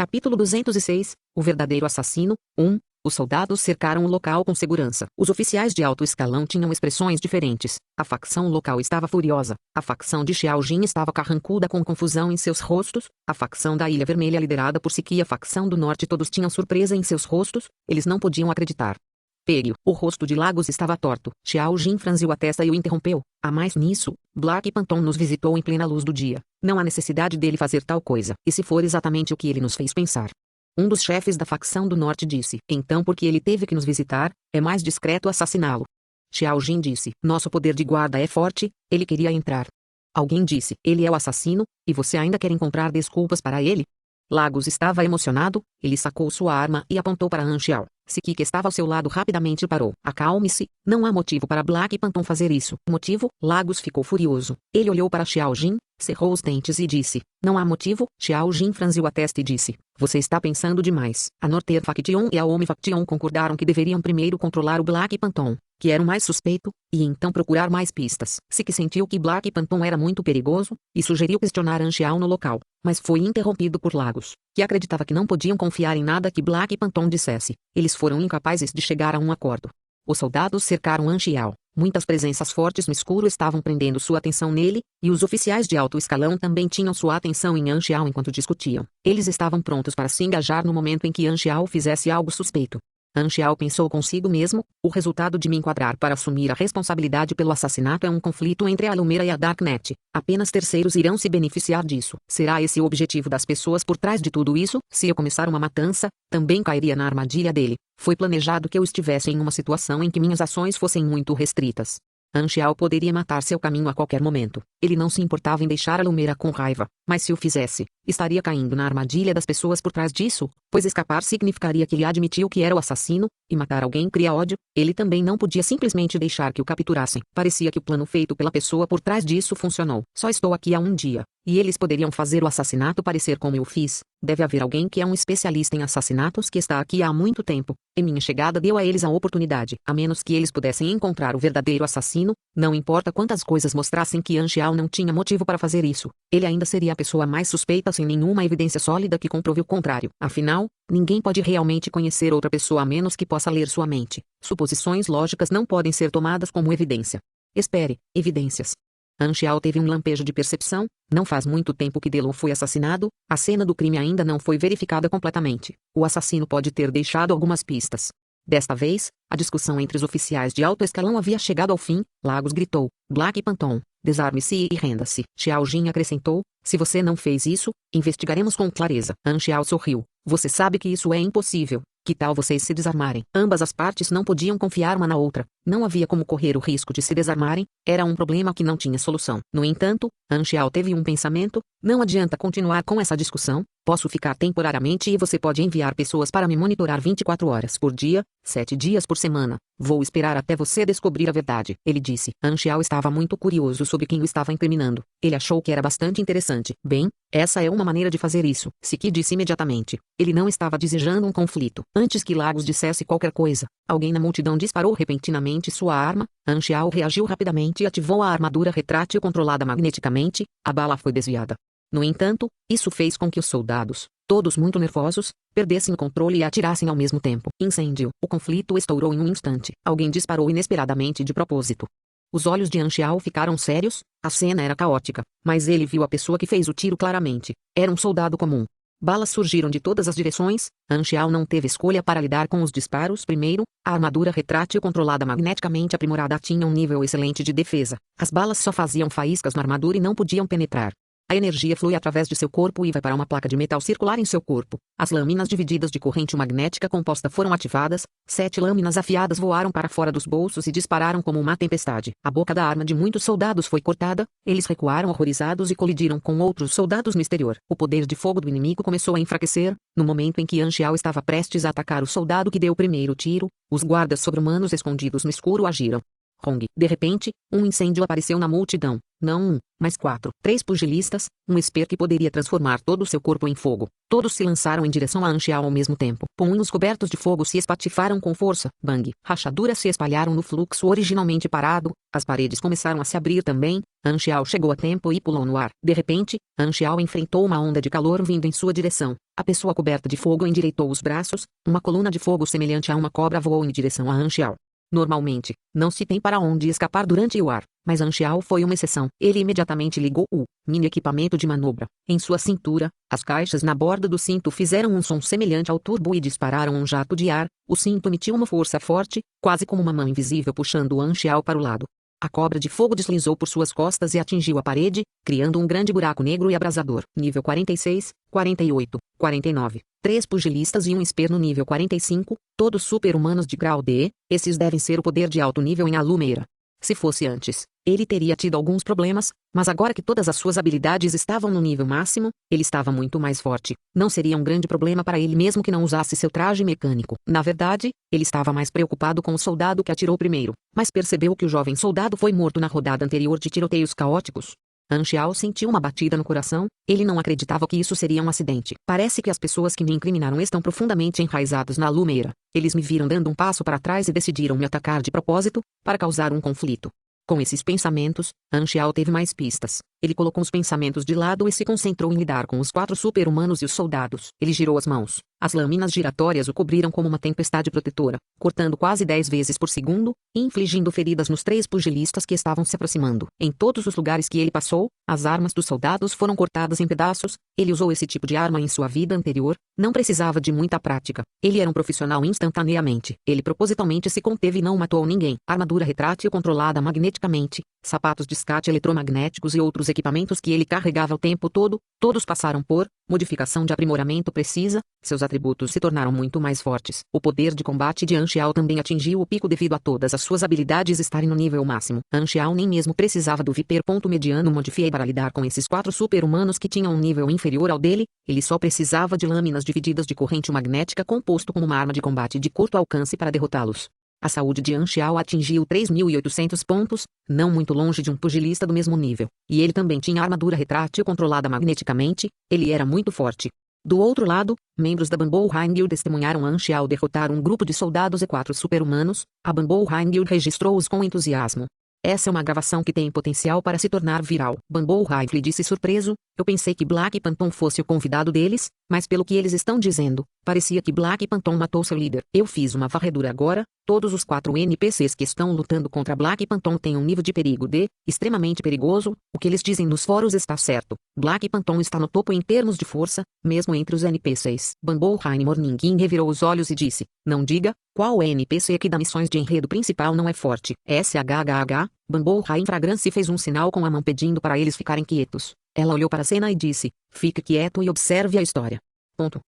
Capítulo 206. O verdadeiro assassino. 1. Os soldados cercaram o local com segurança. Os oficiais de alto escalão tinham expressões diferentes. A facção local estava furiosa. A facção de Xiao Jin estava carrancuda com confusão em seus rostos. A facção da Ilha Vermelha liderada por Siki e a facção do Norte todos tinham surpresa em seus rostos. Eles não podiam acreditar. Pegue. O rosto de Lagos estava torto. Xiao Jin franziu a testa e o interrompeu. A mais nisso, Black Phantom nos visitou em plena luz do dia. Não há necessidade dele fazer tal coisa. E se for exatamente o que ele nos fez pensar? Um dos chefes da facção do Norte disse. Então porque ele teve que nos visitar, é mais discreto assassiná-lo. Xiao Jin disse. Nosso poder de guarda é forte, ele queria entrar. Alguém disse. Ele é o assassino, e você ainda quer encontrar desculpas para ele? Lagos estava emocionado, ele sacou sua arma e apontou para Han Xiao. Siki, que estava ao seu lado, rapidamente parou. Acalme-se, não há motivo para Black Phantom fazer isso. Motivo? Lagos ficou furioso. Ele olhou para Xiao Jin, cerrou os dentes e disse. Não há motivo? Xiao Jin franziu a testa e disse. Você está pensando demais. A Northern Faction e a Omi Faction concordaram que deveriam primeiro controlar o Black Phantom, que era o mais suspeito, e então procurar mais pistas. Siki sentiu que Black Phantom era muito perigoso, e sugeriu questionar Han Xiao no local, mas foi interrompido por Lagos, que acreditava que não podiam confiar em nada que Black Phantom dissesse. Eles foram incapazes de chegar a um acordo. Os soldados cercaram Han Xiao. Muitas presenças fortes no escuro estavam prendendo sua atenção nele, e os oficiais de alto escalão também tinham sua atenção em Han Xiao enquanto discutiam. Eles estavam prontos para se engajar no momento em que Han Xiao fizesse algo suspeito. Han Xiao pensou consigo mesmo, o resultado de me enquadrar para assumir a responsabilidade pelo assassinato é um conflito entre a Lumera e a Darknet. Apenas terceiros irão se beneficiar disso. Será esse o objetivo das pessoas por trás de tudo isso? Se eu começar uma matança, também cairia na armadilha dele. Foi planejado que eu estivesse em uma situação em que minhas ações fossem muito restritas. Han Xiao poderia matar seu caminho a qualquer momento. Ele não se importava em deixar a Lumera com raiva, mas se o fizesse, estaria caindo na armadilha das pessoas por trás disso, pois escapar significaria que ele admitiu que era o assassino, e matar alguém cria ódio. Ele também não podia simplesmente deixar que o capturassem. Parecia que o plano feito pela pessoa por trás disso funcionou. Só estou aqui há um dia, e eles poderiam fazer o assassinato parecer como eu fiz. Deve haver alguém que é um especialista em assassinatos que está aqui há muito tempo, e minha chegada deu a eles a oportunidade. A menos que eles pudessem encontrar o verdadeiro assassino, não importa quantas coisas mostrassem que Han Xiao não tinha motivo para fazer isso, ele ainda seria a pessoa mais suspeita sem nenhuma evidência sólida que comprove o contrário. Afinal, ninguém pode realmente conhecer outra pessoa a menos que possa ler sua mente. Suposições lógicas não podem ser tomadas como evidência. Espere, evidências. Han Xiao teve um lampejo de percepção. Não faz muito tempo que Delon foi assassinado, a cena do crime ainda não foi verificada completamente. O assassino pode ter deixado algumas pistas. Desta vez, a discussão entre os oficiais de alto escalão havia chegado ao fim. Lagos gritou. Black Phantom, desarme-se e renda-se. Xiao Jin acrescentou. Se você não fez isso, investigaremos com clareza. Han Xiao sorriu. Você sabe que isso é impossível. Que tal vocês se desarmarem? Ambas as partes não podiam confiar uma na outra. Não havia como correr o risco de se desarmarem. Era um problema que não tinha solução. No entanto, Han Xiao teve um pensamento. Não adianta continuar com essa discussão. Posso ficar temporariamente e você pode enviar pessoas para me monitorar 24 horas por dia, 7 dias por semana. Vou esperar até você descobrir a verdade, ele disse. Han Xiao estava muito curioso sobre quem o estava incriminando. Ele achou que era bastante interessante. Bem, essa é uma maneira de fazer isso, Siki disse imediatamente. Ele não estava desejando um conflito. Antes que Lagos dissesse qualquer coisa, alguém na multidão disparou repentinamente sua arma. Han Xiao reagiu rapidamente e ativou a armadura retrátil controlada magneticamente. A bala foi desviada. No entanto, isso fez com que os soldados, todos muito nervosos, perdessem o controle e atirassem ao mesmo tempo. Incêndio. O conflito estourou em um instante. Alguém disparou inesperadamente de propósito. Os olhos de Han Xiao ficaram sérios. A cena era caótica, mas ele viu a pessoa que fez o tiro claramente. Era um soldado comum. Balas surgiram de todas as direções. Han Xiao não teve escolha para lidar com os disparos. Primeiro, a armadura retrátil controlada magneticamente aprimorada tinha um nível excelente de defesa. As balas só faziam faíscas na armadura e não podiam penetrar. A energia flui através de seu corpo e vai para uma placa de metal circular em seu corpo. As lâminas divididas de corrente magnética composta foram ativadas. 7 lâminas afiadas voaram para fora dos bolsos e dispararam como uma tempestade. A boca da arma de muitos soldados foi cortada. Eles recuaram horrorizados e colidiram com outros soldados no exterior. O poder de fogo do inimigo começou a enfraquecer. No momento em que Han Xiao estava prestes a atacar o soldado que deu o primeiro tiro, os guardas sobre-humanos escondidos no escuro agiram. Hong. De repente, um incêndio apareceu na multidão. Não um, mas 4. 3 pugilistas, um esper que poderia transformar todo o seu corpo em fogo. Todos se lançaram em direção a Anxiao ao mesmo tempo. Punhos cobertos de fogo se espatifaram com força. Bang! Rachaduras se espalharam no fluxo originalmente parado. As paredes começaram a se abrir também. Anxiao chegou a tempo e pulou no ar. De repente, Anxiao enfrentou uma onda de calor vindo em sua direção. A pessoa coberta de fogo endireitou os braços. Uma coluna de fogo semelhante a uma cobra voou em direção a Anxiao. Normalmente, não se tem para onde escapar durante o ar, mas Anxiao foi uma exceção. Ele imediatamente ligou o mini equipamento de manobra. Em sua cintura, as caixas na borda do cinto fizeram um som semelhante ao turbo e dispararam um jato de ar. O cinto emitiu uma força forte, quase como uma mão invisível puxando o Anxiao para o lado. A cobra de fogo deslizou por suas costas e atingiu a parede, criando um grande buraco negro e abrasador. Nível 46, 48, 49. 3 pugilistas e um esper no nível 45, todos super-humanos de grau D. Esses devem ser o poder de alto nível em Alumeira. Se fosse antes, ele teria tido alguns problemas, mas agora que todas as suas habilidades estavam no nível máximo, ele estava muito mais forte. Não seria um grande problema para ele mesmo que não usasse seu traje mecânico. Na verdade, ele estava mais preocupado com o soldado que atirou primeiro, mas percebeu que o jovem soldado foi morto na rodada anterior de tiroteios caóticos. Anxiao sentiu uma batida no coração. Ele não acreditava que isso seria um acidente. Parece que as pessoas que me incriminaram estão profundamente enraizadas na Alumeira. Eles me viram dando um passo para trás e decidiram me atacar de propósito, para causar um conflito. Com esses pensamentos, Anxiao teve mais pistas. Ele colocou os pensamentos de lado e se concentrou em lidar com os 4 super-humanos e os soldados. Ele girou as mãos. As lâminas giratórias o cobriram como uma tempestade protetora, cortando quase 10 vezes por segundo, e infligindo feridas nos 3 pugilistas que estavam se aproximando. Em todos os lugares que ele passou, as armas dos soldados foram cortadas em pedaços. Ele usou esse tipo de arma em sua vida anterior, não precisava de muita prática. Ele era um profissional instantaneamente. Ele propositalmente se conteve e não matou ninguém. Armadura retrátil controlada magneticamente, sapatos de escate eletromagnéticos e outros equipamentos que ele carregava o tempo todo, todos passaram por modificação de aprimoramento precisa. Seus atributos se tornaram muito mais fortes. O poder de combate de Anxiao também atingiu o pico devido a todas as suas habilidades estarem no nível máximo. Anxiao nem mesmo precisava do Viper. Mediano modifiei para lidar com esses 4 super-humanos que tinham um nível inferior ao dele. Ele só precisava de lâminas divididas de corrente magnética composto com uma arma de combate de curto alcance para derrotá-los. A saúde de Anxiao atingiu 3.800 pontos, não muito longe de um pugilista do mesmo nível. E ele também tinha armadura retrátil controlada magneticamente. Ele era muito forte. Do outro lado, membros da Bamboo High Guild testemunharam Anxiao derrotar um grupo de soldados e 4 super-humanos. A Bamboo High Guild registrou-os com entusiasmo. Essa é uma gravação que tem potencial para se tornar viral. Bamboo High disse surpreso. Eu pensei que Black Phantom fosse o convidado deles, mas pelo que eles estão dizendo, parecia que Black Phantom matou seu líder. Eu fiz uma varredura agora. Todos os 4 NPCs que estão lutando contra Black Phantom têm um nível de perigo D, extremamente perigoso. O que eles dizem nos fóruns está certo. Black Phantom está no topo em termos de força, mesmo entre os NPCs. Bamboo High Morningin revirou os olhos e disse, não diga, qual NPC que dá missões de enredo principal não é forte? SHHH, Bamboo High Fragrance fez um sinal com a mão pedindo para eles ficarem quietos. Ela olhou para a cena e disse, fique quieto e observe a história. Ponto.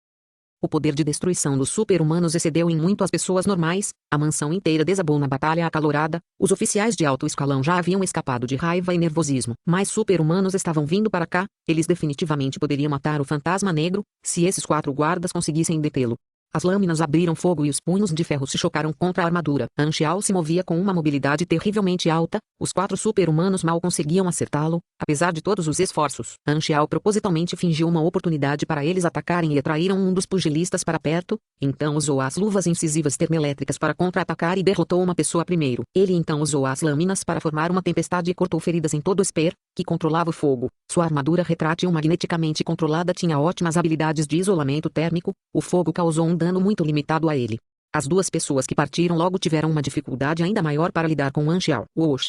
O poder de destruição dos super-humanos excedeu em muito as pessoas normais. A mansão inteira desabou na batalha acalorada. Os oficiais de alto escalão já haviam escapado de raiva e nervosismo. Mais super-humanos estavam vindo para cá. Eles definitivamente poderiam matar o fantasma negro, se esses 4 guardas conseguissem detê-lo. As lâminas abriram fogo e os punhos de ferro se chocaram contra a armadura. Anxiao se movia com uma mobilidade terrivelmente alta. Os 4 super-humanos mal conseguiam acertá-lo, apesar de todos os esforços. Anxiao propositalmente fingiu uma oportunidade para eles atacarem e atraíram um dos pugilistas para perto. Então usou as luvas incisivas termoelétricas para contra-atacar e derrotou uma pessoa primeiro. Ele então usou as lâminas para formar uma tempestade e cortou feridas em todo o esper, que controlava o fogo. Sua armadura retrátil magneticamente controlada tinha ótimas habilidades de isolamento térmico. O fogo causou um dano muito limitado a ele. As 2 pessoas que partiram logo tiveram uma dificuldade ainda maior para lidar com Anxiao.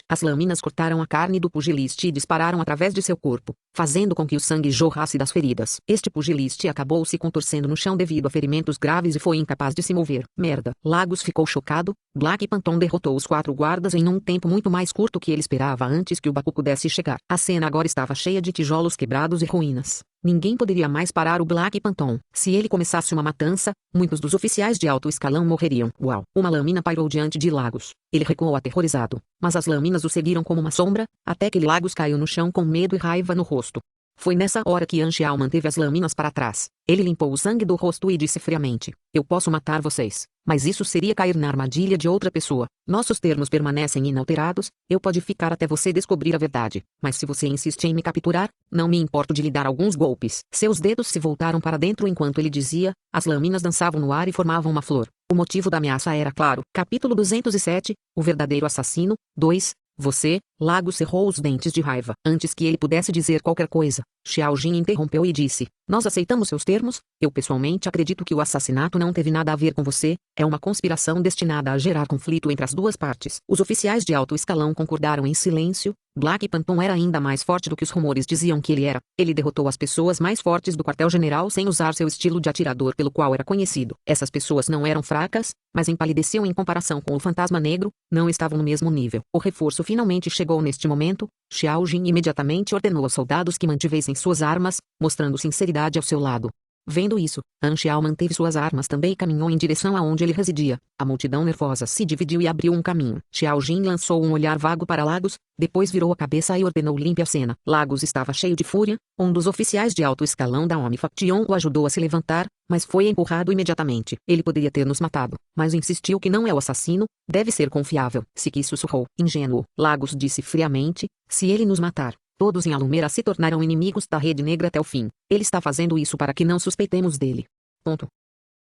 As lâminas cortaram a carne do pugiliste e dispararam através de seu corpo, fazendo com que o sangue jorrasse das feridas. Este pugiliste acabou se contorcendo no chão devido a ferimentos graves e foi incapaz de se mover. Merda. Lagos ficou chocado. Black Phantom derrotou os 4 guardas em um tempo muito mais curto que ele esperava antes que o Baku pudesse chegar. A cena agora estava cheia de tijolos quebrados e ruínas. Ninguém poderia mais parar o Black Phantom. Se ele começasse uma matança, muitos dos oficiais de alto escalão morreriam. Uau! Uma lâmina pairou diante de Lagos. Ele recuou aterrorizado, mas as lâminas o seguiram como uma sombra, até que Lagos caiu no chão com medo e raiva no rosto. Foi nessa hora que Anxiao manteve as lâminas para trás. Ele limpou o sangue do rosto e disse friamente: eu posso matar vocês, mas isso seria cair na armadilha de outra pessoa. Nossos termos permanecem inalterados, eu pode ficar até você descobrir a verdade, mas se você insiste em me capturar, não me importo de lhe dar alguns golpes. Seus dedos se voltaram para dentro enquanto ele dizia, as lâminas dançavam no ar e formavam uma flor. O motivo da ameaça era claro. Capítulo 207, o verdadeiro assassino, 2. Você, Lago cerrou os dentes de raiva. Antes que ele pudesse dizer qualquer coisa, Xiao Jin interrompeu e disse: nós aceitamos seus termos, eu pessoalmente acredito que o assassinato não teve nada a ver com você, é uma conspiração destinada a gerar conflito entre as duas partes. Os oficiais de alto escalão concordaram em silêncio. Black Phantom era ainda mais forte do que os rumores diziam que ele era. Ele derrotou as pessoas mais fortes do quartel-general sem usar seu estilo de atirador pelo qual era conhecido. Essas pessoas não eram fracas, mas empalideciam em comparação com o fantasma negro, não estavam no mesmo nível. O reforço finalmente chegou neste momento. Xiao Jin imediatamente ordenou aos soldados que mantivessem suas armas, mostrando sinceridade ao seu lado. Vendo isso, Anxiao manteve suas armas também e caminhou em direção aonde ele residia. A multidão nervosa se dividiu e abriu um caminho. Xiao Jin lançou um olhar vago para Lagos, depois virou a cabeça e ordenou limpe a cena. Lagos estava cheio de fúria, um dos oficiais de alto escalão da Homem Faction o ajudou a se levantar, mas foi empurrado imediatamente. Ele poderia ter nos matado, mas insistiu que não é o assassino, deve ser confiável. Siki sussurrou. Ingênuo. Lagos disse friamente, se ele nos matar, todos em Alumera se tornarão inimigos da Rede Negra até o fim. Ele está fazendo isso para que não suspeitemos dele. Ponto.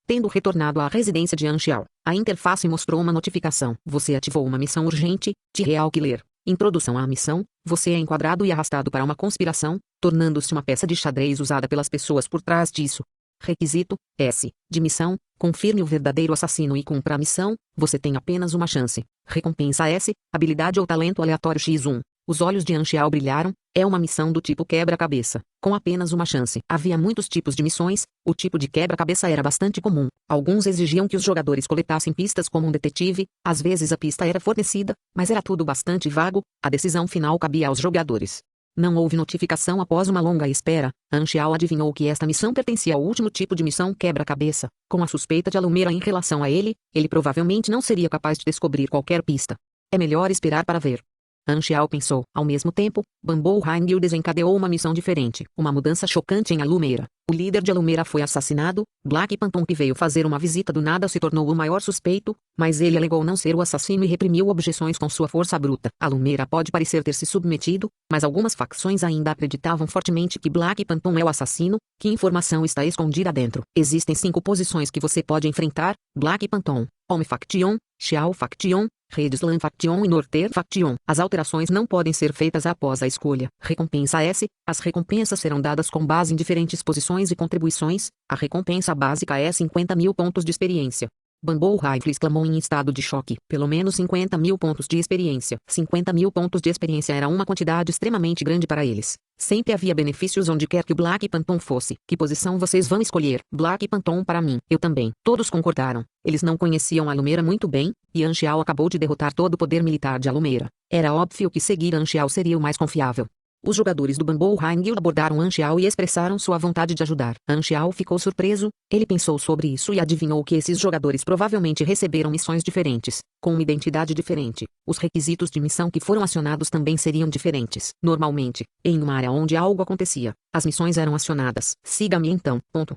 Tendo retornado à residência de Anxiao, a interface mostrou uma notificação. Você ativou uma missão urgente, de Real Killer. Introdução à missão, você é enquadrado e arrastado para uma conspiração, tornando-se uma peça de xadrez usada pelas pessoas por trás disso. Requisito, S, de missão, confirme o verdadeiro assassino e cumpra a missão, você tem apenas uma chance. Recompensa S, habilidade ou talento aleatório X1. Os olhos de Anxiao brilharam, é uma missão do tipo quebra-cabeça, com apenas uma chance. Havia muitos tipos de missões, o tipo de quebra-cabeça era bastante comum. Alguns exigiam que os jogadores coletassem pistas como um detetive, às vezes a pista era fornecida, mas era tudo bastante vago, a decisão final cabia aos jogadores. Não houve notificação após uma longa espera. Anxiao adivinhou que esta missão pertencia ao último tipo de missão quebra-cabeça. Com a suspeita de Alumera em relação a ele provavelmente não seria capaz de descobrir qualquer pista. É melhor esperar para ver. Anxiao pensou. Ao mesmo tempo, Bamboo Hangul desencadeou uma missão diferente. Uma mudança chocante em Alumera. O líder de Alumera foi assassinado. Black Phantom, que veio fazer uma visita do nada, se tornou o maior suspeito, mas ele alegou não ser o assassino e reprimiu objeções com sua força bruta. Alumera pode parecer ter se submetido, mas algumas facções ainda acreditavam fortemente que Black Phantom é o assassino. Que informação está escondida dentro? Existem 5 posições que você pode enfrentar: Black Phantom, Homem Faction, Xiao Faction, Red Slam Faction e Norter Faction. As alterações não podem ser feitas após a escolha. Recompensa S. As recompensas serão dadas com base em diferentes posições e contribuições. A recompensa básica é 50.000 pontos de experiência. Bamboo Rifle exclamou em estado de choque. Pelo menos 50.000 pontos de experiência. 50.000 pontos de experiência era uma quantidade extremamente grande para eles. Sempre havia benefícios onde quer que o Black Phantom fosse. Que posição vocês vão escolher? Black Phantom para mim. Eu também. Todos concordaram. Eles não conheciam Alumera muito bem, e Anxiao acabou de derrotar todo o poder militar de Alumera. Era óbvio que seguir Anxiao seria o mais confiável. Os jogadores do Bamboo Hangul abordaram Anxiao e expressaram sua vontade de ajudar. Anxiao ficou surpreso, ele pensou sobre isso e adivinhou que esses jogadores provavelmente receberam missões diferentes, com uma identidade diferente. Os requisitos de missão que foram acionados também seriam diferentes. Normalmente, em uma área onde algo acontecia, as missões eram acionadas. Siga-me então. Ponto.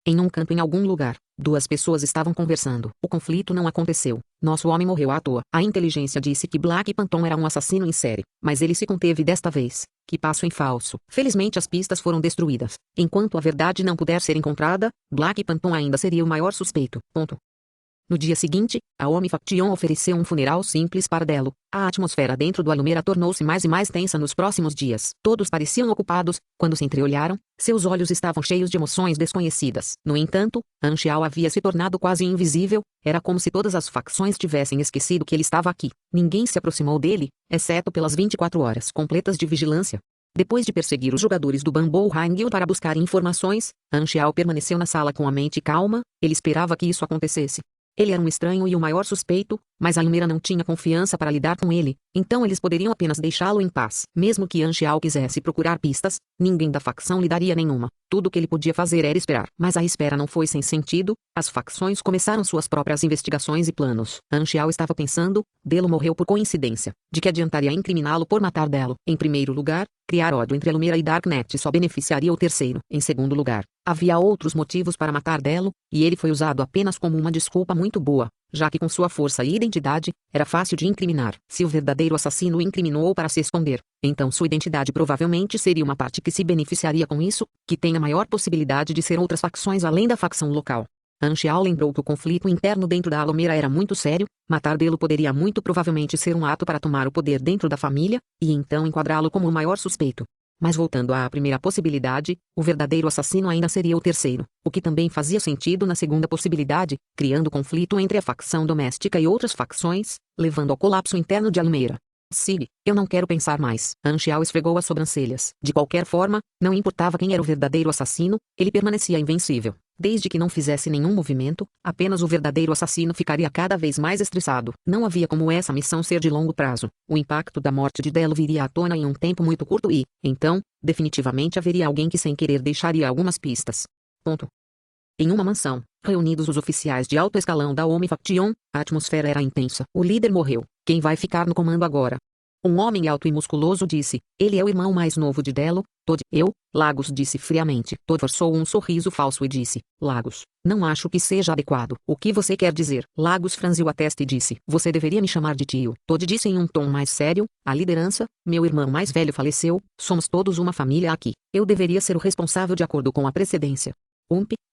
Em um campo em algum lugar, 2 pessoas estavam conversando. O conflito não aconteceu. Nosso homem morreu à toa. A inteligência disse que Black Phantom era um assassino em série, mas ele se conteve desta vez. Que passo em falso. Felizmente as pistas foram destruídas. Enquanto a verdade não puder ser encontrada, Black Phantom ainda seria o maior suspeito. Ponto. No dia seguinte, a Homem Faction ofereceu um funeral simples para Delo. A atmosfera dentro do Alumera tornou-se mais e mais tensa nos próximos dias. Todos pareciam ocupados. Quando se entreolharam, seus olhos estavam cheios de emoções desconhecidas. No entanto, Anxiao havia se tornado quase invisível. Era como se todas as facções tivessem esquecido que ele estava aqui. Ninguém se aproximou dele, exceto pelas 24 horas completas de vigilância. Depois de perseguir os jogadores do Bamboo Hangul para buscar informações, Anxiao permaneceu na sala com a mente calma. Ele esperava que isso acontecesse. Ele era um estranho e o maior suspeito, mas a Almeida não tinha confiança para lidar com ele, então eles poderiam apenas deixá-lo em paz. Mesmo que Yan Xiao quisesse procurar pistas, ninguém da facção lhe daria nenhuma. Tudo o que ele podia fazer era esperar. Mas a espera não foi sem sentido, as facções começaram suas próprias investigações e planos. Yan Xiao estava pensando, Delo morreu por coincidência. De que adiantaria incriminá-lo por matar Delo? Em primeiro lugar, criar ódio entre Almeida e Darknet só beneficiaria o terceiro. Em segundo lugar, havia outros motivos para matar Delo, e ele foi usado apenas como uma desculpa muito boa, já que com sua força e identidade, era fácil de incriminar. Se o verdadeiro assassino o incriminou para se esconder, então sua identidade provavelmente seria uma parte que se beneficiaria com isso, que tem a maior possibilidade de ser outras facções além da facção local. Yan Xiao lembrou que o conflito interno dentro da Almeida era muito sério, matar Delo poderia muito provavelmente ser um ato para tomar o poder dentro da família, e então enquadrá-lo como o maior suspeito. Mas voltando à primeira possibilidade, o verdadeiro assassino ainda seria o terceiro, o que também fazia sentido na segunda possibilidade, criando conflito entre a facção doméstica e outras facções, levando ao colapso interno de Almeida. Siga, eu não quero pensar mais. Yan Xiao esfregou as sobrancelhas. De qualquer forma, não importava quem era o verdadeiro assassino, ele permanecia invencível. Desde que não fizesse nenhum movimento, apenas o verdadeiro assassino ficaria cada vez mais estressado. Não havia como essa missão ser de longo prazo. O impacto da morte de Delo viria à tona em um tempo muito curto e, então, definitivamente haveria alguém que sem querer deixaria algumas pistas. Ponto. Em uma mansão, reunidos os oficiais de alto escalão da Omi Faction, a atmosfera era intensa. O líder morreu. Quem vai ficar no comando agora? Um homem alto e musculoso disse. Ele é o irmão mais novo de Delo, Todd. Eu, Lagos disse friamente. Todd forçou um sorriso falso e disse. Lagos, não acho que seja adequado. O que você quer dizer? Lagos franziu a testa e disse. Você deveria me chamar de tio. Todd disse em um tom mais sério. A liderança, meu irmão mais velho faleceu, somos todos uma família aqui. Eu deveria ser o responsável de acordo com a precedência.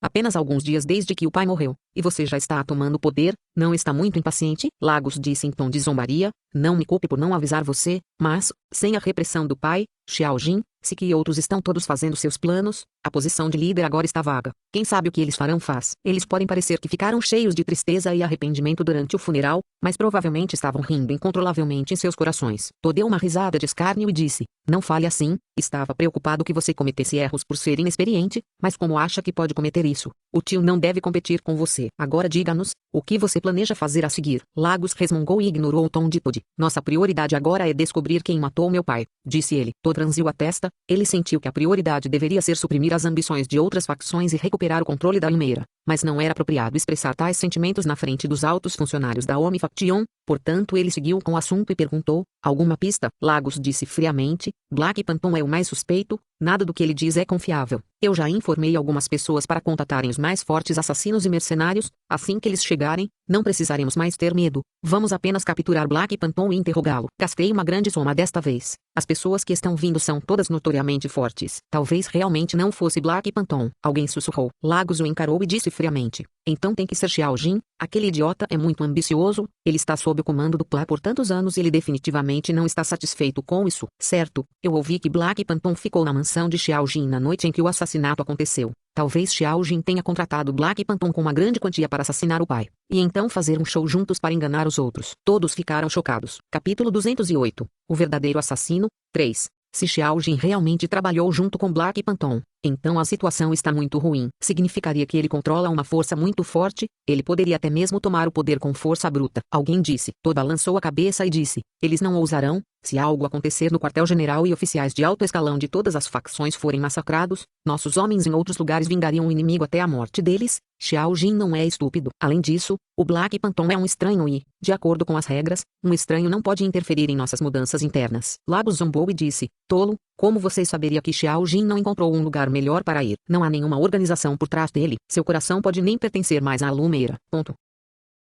Apenas alguns dias desde que o pai morreu, e você já está tomando poder, não está muito impaciente? Lagos disse em tom de zombaria, não me culpe por não avisar você, mas, sem a repressão do pai, Xiao Jin, se que outros estão todos fazendo seus planos, a posição de líder agora está vaga. Quem sabe o que eles farão faz. Eles podem parecer que ficaram cheios de tristeza e arrependimento durante o funeral, mas provavelmente estavam rindo incontrolavelmente em seus corações. Todd deu uma risada de escárnio e disse, não fale assim, estava preocupado que você cometesse erros por ser inexperiente, mas como acha que pode cometer isso? O tio não deve competir com você. Agora diga-nos, o que você planeja fazer a seguir? Lagos resmungou e ignorou o tom de Todd. Nossa prioridade agora é descobrir quem matou meu pai, disse ele. Todd franziu a testa, ele sentiu que a prioridade deveria ser suprimir as ambições de outras facções e recuperar o controle da Almeida, mas não era apropriado expressar tais sentimentos na frente dos altos funcionários da Omi Faction, portanto ele seguiu com o assunto e perguntou, alguma pista? Lagos disse friamente, Black Phantom é o mais suspeito, nada do que ele diz é confiável. Eu já informei algumas pessoas para contatarem os mais fortes assassinos e mercenários, assim que eles chegarem, não precisaremos mais ter medo, vamos apenas capturar Black Phantom e interrogá-lo. Gastei uma grande soma desta vez. As pessoas que estão vindo são todas notoriamente fortes. Talvez realmente não fosse Black Phantom. Alguém sussurrou. Lagos o encarou e disse friamente. Então tem que ser Xiao Jin, aquele idiota é muito ambicioso, ele está sob o comando do Pla por tantos anos e ele definitivamente não está satisfeito com isso. Certo, eu ouvi que Black Phantom ficou na mansão de Xiao Jin na noite em que o assassinato aconteceu. Talvez Xiao Jin tenha contratado Black Phantom com uma grande quantia para assassinar o pai, e então fazer um show juntos para enganar os outros. Todos ficaram chocados. Capítulo 208. O verdadeiro assassino, 3. Se Xiao Jin realmente trabalhou junto com Black Phantom, então a situação está muito ruim. Significaria que ele controla uma força muito forte, ele poderia até mesmo tomar o poder com força bruta. Alguém disse. Toda lançou a cabeça e disse, eles não ousarão, se algo acontecer no quartel-general e oficiais de alto escalão de todas as facções forem massacrados, nossos homens em outros lugares vingariam o inimigo até a morte deles. Xiao Jin não é estúpido. Além disso, o Black Phantom é um estranho e, de acordo com as regras, um estranho não pode interferir em nossas mudanças internas. Lagos zombou e disse, tolo, como você saberia que Xiao Jin não encontrou um lugar melhor para ir? Não há nenhuma organização por trás dele. Seu coração pode nem pertencer mais à Almeida. Ponto.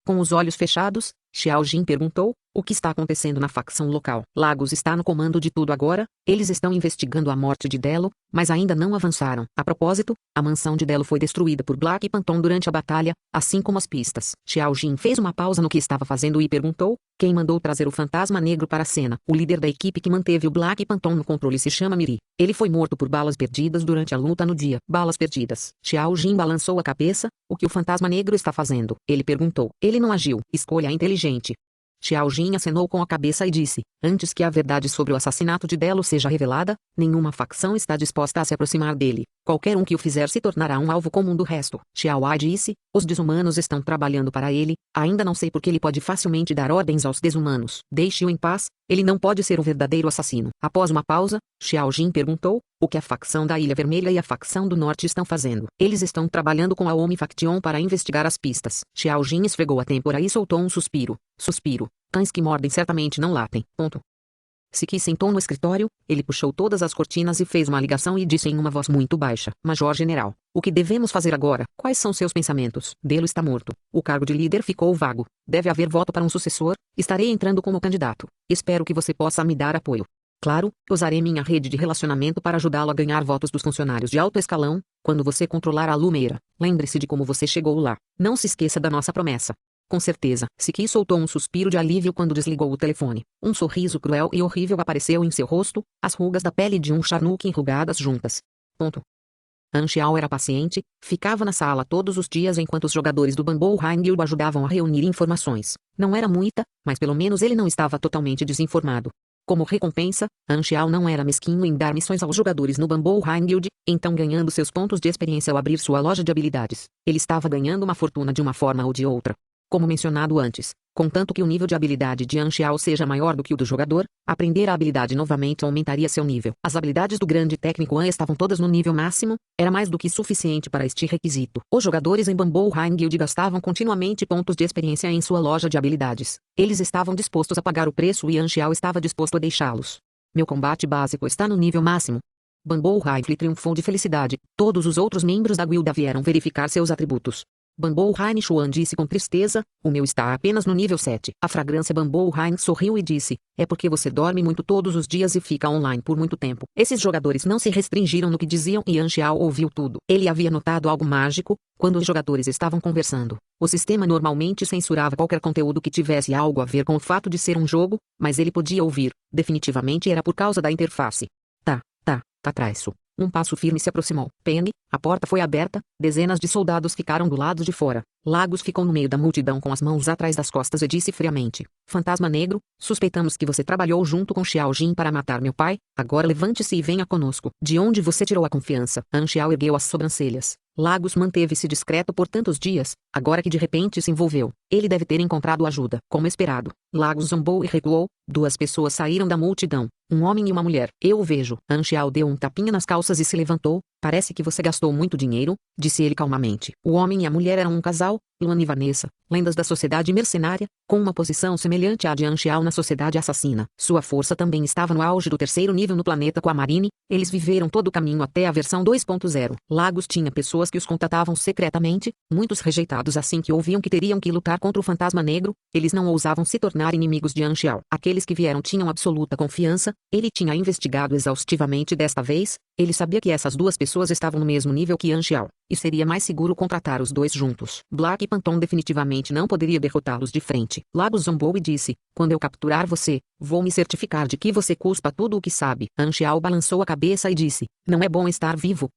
Com os olhos fechados, Xiao Jin perguntou, o que está acontecendo na facção local? Lagos está no comando de tudo agora, eles estão investigando a morte de Delo, mas ainda não avançaram. A propósito, a mansão de Delo foi destruída por Black Phantom durante a batalha, assim como as pistas. Xiao Jin fez uma pausa no que estava fazendo e perguntou, quem mandou trazer o fantasma negro para a cena? O líder da equipe que manteve o Black Phantom no controle se chama Miri. Ele foi morto por balas perdidas durante a luta no dia. Balas perdidas. Xiao Jin balançou a cabeça, o que o fantasma negro está fazendo? Ele perguntou. Ele não agiu. Escolha inteligente. Xiao Jin acenou com a cabeça e disse, antes que a verdade sobre o assassinato de Delo seja revelada, nenhuma facção está disposta a se aproximar dele. Qualquer um que o fizer se tornará um alvo comum do resto. Xiao Ai disse, os desumanos estão trabalhando para ele, ainda não sei porque ele pode facilmente dar ordens aos desumanos. Deixe-o em paz, ele não pode ser o verdadeiro assassino. Após uma pausa, Xiao Jin perguntou, o que a facção da Ilha Vermelha e a facção do Norte estão fazendo? Eles estão trabalhando com a Omi Faction para investigar as pistas. Xiao Jin esfregou a têmpora e soltou um suspiro. Suspiro. Cães que mordem certamente não latem. Ponto. Siki sentou no escritório, ele puxou todas as cortinas e fez uma ligação e disse em uma voz muito baixa, Major General, o que devemos fazer agora? Quais são seus pensamentos? Delo está morto. O cargo de líder ficou vago. Deve haver voto para um sucessor. Estarei entrando como candidato. Espero que você possa me dar apoio. Claro, usarei minha rede de relacionamento para ajudá-lo a ganhar votos dos funcionários de alto escalão, quando você controlar a Lumeira. Lembre-se de como você chegou lá. Não se esqueça da nossa promessa. Com certeza, Siki soltou um suspiro de alívio quando desligou o telefone. Um sorriso cruel e horrível apareceu em seu rosto, as rugas da pele de um Charnook enrugadas juntas. Ponto. Han Xiao era paciente, ficava na sala todos os dias enquanto os jogadores do Bamboo High o ajudavam a reunir informações. Não era muita, mas pelo menos ele não estava totalmente desinformado. Como recompensa, Han Xiao não era mesquinho em dar missões aos jogadores no Bamboo High Guild, então ganhando seus pontos de experiência ao abrir sua loja de habilidades. Ele estava ganhando uma fortuna de uma forma ou de outra. Como mencionado antes, contanto que o nível de habilidade de Han Xiao seja maior do que o do jogador, aprender a habilidade novamente aumentaria seu nível. As habilidades do grande técnico Han estavam todas no nível máximo, era mais do que suficiente para este requisito. Os jogadores em Bamboo High Guild gastavam continuamente pontos de experiência em sua loja de habilidades. Eles estavam dispostos a pagar o preço e Han Xiao estava disposto a deixá-los. Meu combate básico está no nível máximo. Bamboo Rifle triunfou de felicidade. Todos os outros membros da guilda vieram verificar seus atributos. Bamboo Rain Xuan disse com tristeza, o meu está apenas no nível 7. A fragrância Bamboo Rain sorriu e disse, é porque você dorme muito todos os dias e fica online por muito tempo. Esses jogadores não se restringiram no que diziam e Han Xiao ouviu tudo. Ele havia notado algo mágico, quando os jogadores estavam conversando. O sistema normalmente censurava qualquer conteúdo que tivesse algo a ver com o fato de ser um jogo, mas ele podia ouvir. Definitivamente era por causa da interface. Tá traiço. Um passo firme se aproximou. Penny, a porta foi aberta, dezenas de soldados ficaram do lado de fora. Lagos ficou no meio da multidão com as mãos atrás das costas e disse friamente, Fantasma Negro, suspeitamos que você trabalhou junto com Xiao Jin para matar meu pai, agora levante-se e venha conosco. De onde você tirou a confiança? Han Xiao ergueu as sobrancelhas. Lagos manteve-se discreto por tantos dias, agora que de repente se envolveu. Ele deve ter encontrado ajuda. Como esperado, Lagos zombou e recuou. Duas pessoas saíram da multidão, um homem e uma mulher. Eu o vejo. Han Xiao deu um tapinha nas calças e se levantou. Parece que você gastou muito dinheiro, disse ele calmamente. O homem e a mulher eram um casal, Luan e Vanessa, lendas da sociedade mercenária, com uma posição semelhante à de Han Xiao na sociedade assassina. Sua força também estava no auge do terceiro nível no planeta com a Marine. Eles viveram todo o caminho até a versão 2.0. Lagos tinha pessoas que os contatavam secretamente, muitos rejeitados assim que ouviam que teriam que lutar contra o Fantasma Negro, eles não ousavam se tornar inimigos de Han Xiao. Aqueles que vieram tinham absoluta confiança, ele tinha investigado exaustivamente desta vez, ele sabia que essas duas pessoas estavam no mesmo nível que Han Xiao, e seria mais seguro contratar os dois juntos. Black Phantom definitivamente não poderia derrotá-los de frente. Lagos zombou e disse, quando eu capturar você, vou me certificar de que você cuspa tudo o que sabe. Han Xiao balançou a cabeça e disse, não é bom estar vivo,